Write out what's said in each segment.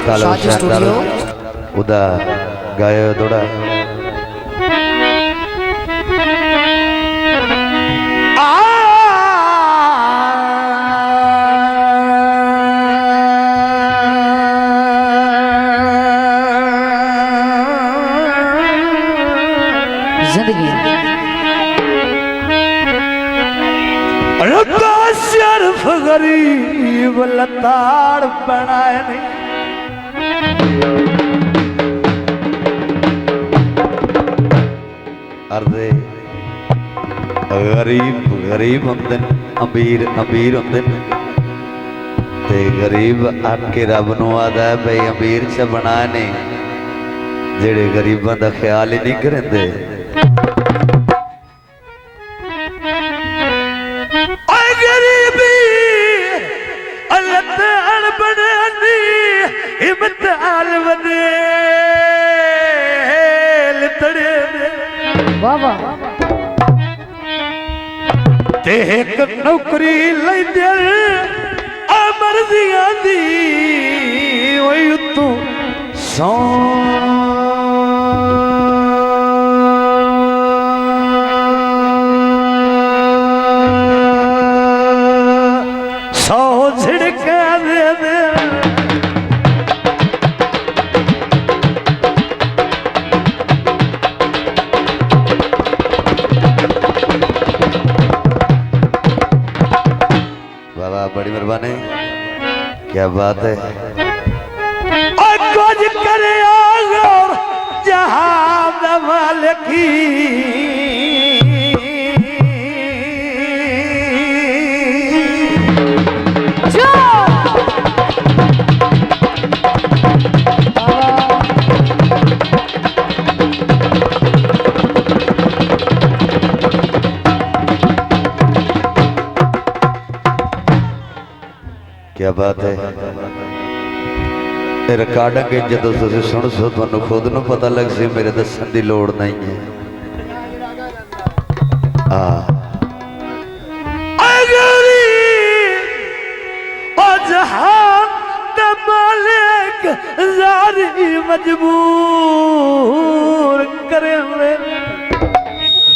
साज स्टूडियो उदा गायो थोड़ा जिंदगी सिर्फ गरीब लताड़ बनाए नहीं अर्दे गरीब गरीब होंदे अमीर अमीर होंदे ते गरीब आके रब नूं आदा है भाई अमीर च बना नहीं जेड़े गरीबां दा ख्याल ही नहीं करेंदे वाह ते एक नौकरी लैंदे मर्जियां दी ओए तू सौ झिड़का दे दे बड़ी मेहरबानी क्या बात है और कुछ करे और जहां मालिकी क्या बात है रिकॉर्डिंग जो तुम सुन सो तुहानू खुद नू पता लग सी मेरे दसन की लोड़ नहीं है मजबूर करे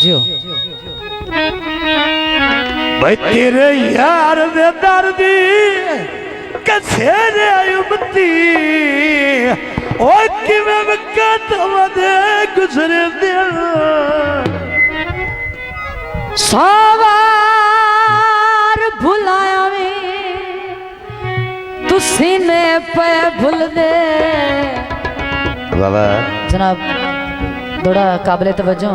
जो भाई तेरे यार दे दर्दी कसे ने उमती ओ किवें वक्त वदे गुजरे दिल सवार भुलाया में तू सीने पे भूल दे बाबा जनाब थोड़ा काबिले तवज्जो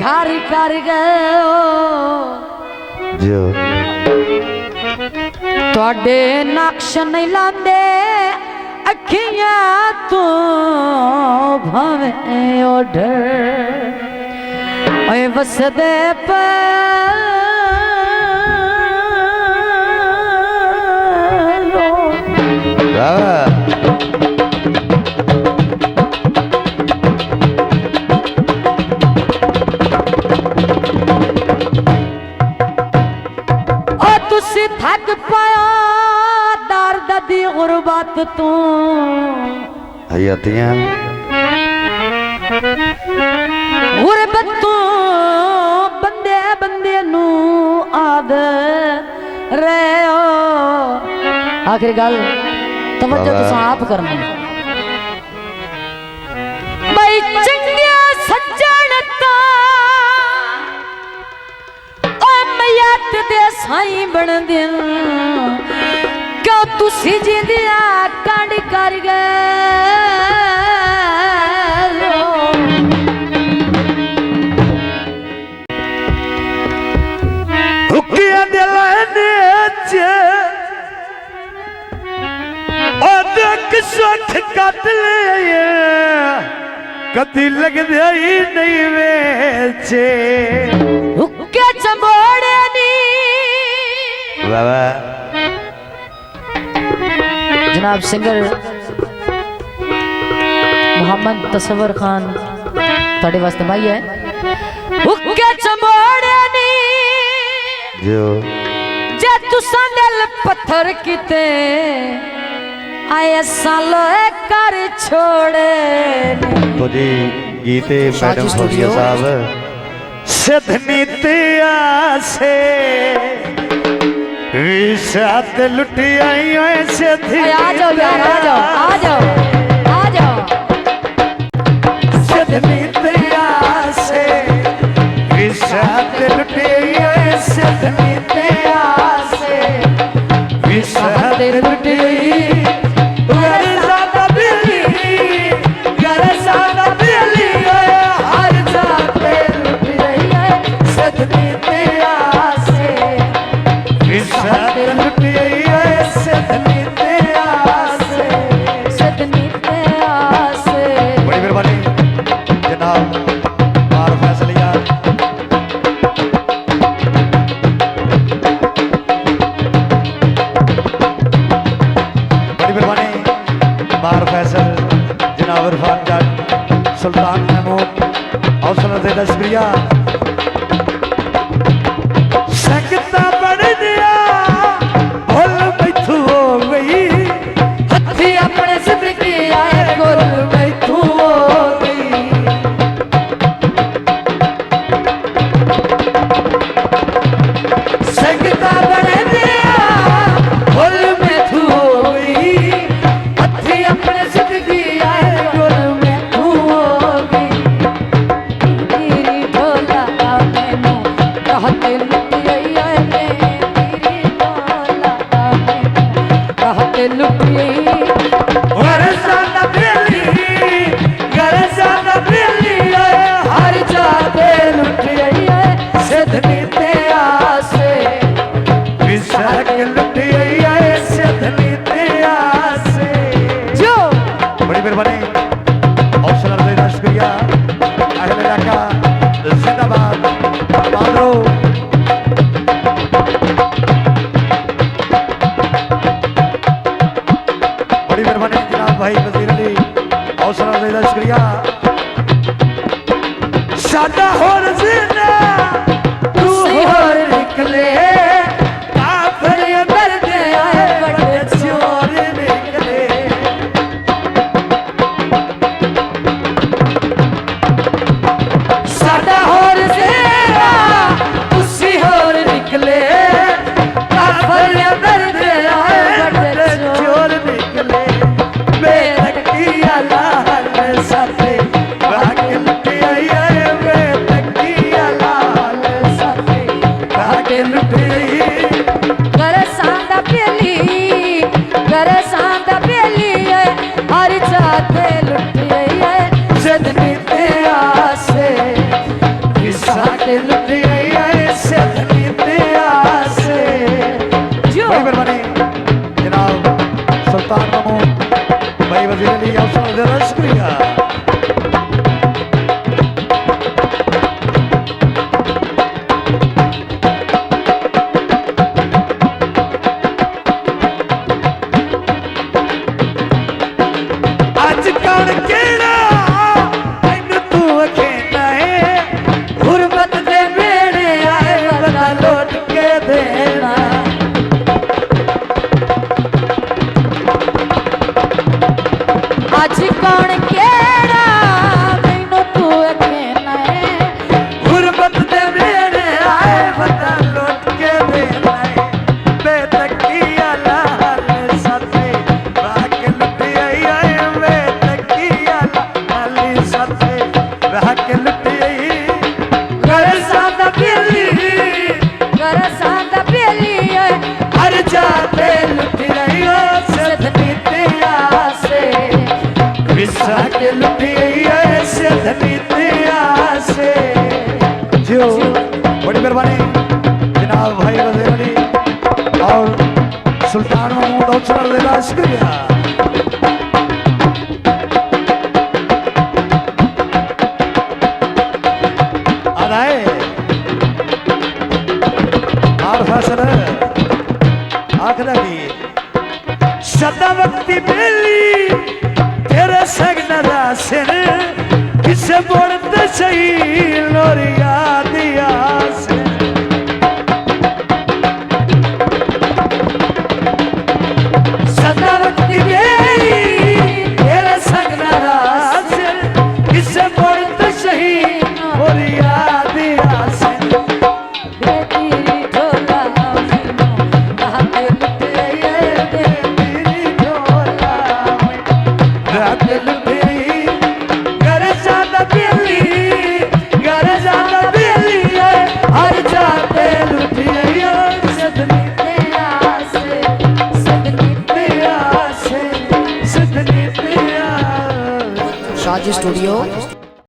घर कर गयो जो तोड़े नक्श नहीं लांदे अखियां तू भावे ओढ़ ओए वसदे पे थक पाया दर्द दी गुरबत तू हयातियां गुरबत तू बंदे बंदे नू आद रे ओ आखिरी गल तवज्जो तुसां आप करनी भाई चंगे सज्जन ता मयत दे साई बन दिन क्यों तुसी जिंदिया कंड कर गए हुकिया दिलाने चे ओ देख सुख कट ले कदी लगदे ही नहीं वेचे हुक्के चंबोड़े नी बाबा जनाब सिंगर मोहम्मद तसव्वुर खान थोड़े वास्ते भाई है हुक्के चंबोड़े नी जो जे तुसा दिल पत्थर किते आए सालो कर छोड़े तो जी गीते मैडम फौजिया साहब सिद्धनी से विषाद लुटी आई ओए सिद्धि आ जाओ यार आ जाओ आ जाओ आ जाओ सिद्धनी से विषाद लुटी ओए सिद्धनी से विषाद लुटी सुल्तान महमूद हौसला से शुक्रिया सकता बढ़ दिया भूल मैथू हो गई हथी अपने सिद्ध की आए गोल मैथू हो गई सकता बढ़ दिया भूल मैथू हो गई हथी अपने सिद्ध की आए गोल भाई वजीर अली हौसला देदा शुक्रिया साडा होर जीना तू होर निकले काफर अंदर दे आए बड़े चोर निकले साडा होर जीना तुसी होर निकले काफर अंदर दे आए बड़े चोर निकले सुल्तान महमूद भाई वजीर अली हौसला देदा शुक्रिया आज कौन केड़ा मैनू तू कहना है गुरबत दे मेरे आए बता लौट के देना आज कौन केड़ा मैनू तू कहना है गुरबत दे मेरे आए बता लौट के देना है बेतकिया लाल साथे बाके लुटी आई आए बेतकिया लाल साथे बाके लुटी आई घर सादा बेली हर जाते लुटी आई ओ सदनी तेरा से विसा के लुटी आई सदनी तेरा से जो बड़ी मेहरबानी जनाब भाई वजीर अली और सुल्तान महमूद हौसला देदा शुक्रिया सिर किसे बोलते सही लोरिया दिया से सदा रखती गई तेरे सगना सिर किसे बोलते सही लोरिया दिया से शाजी स्टूडियो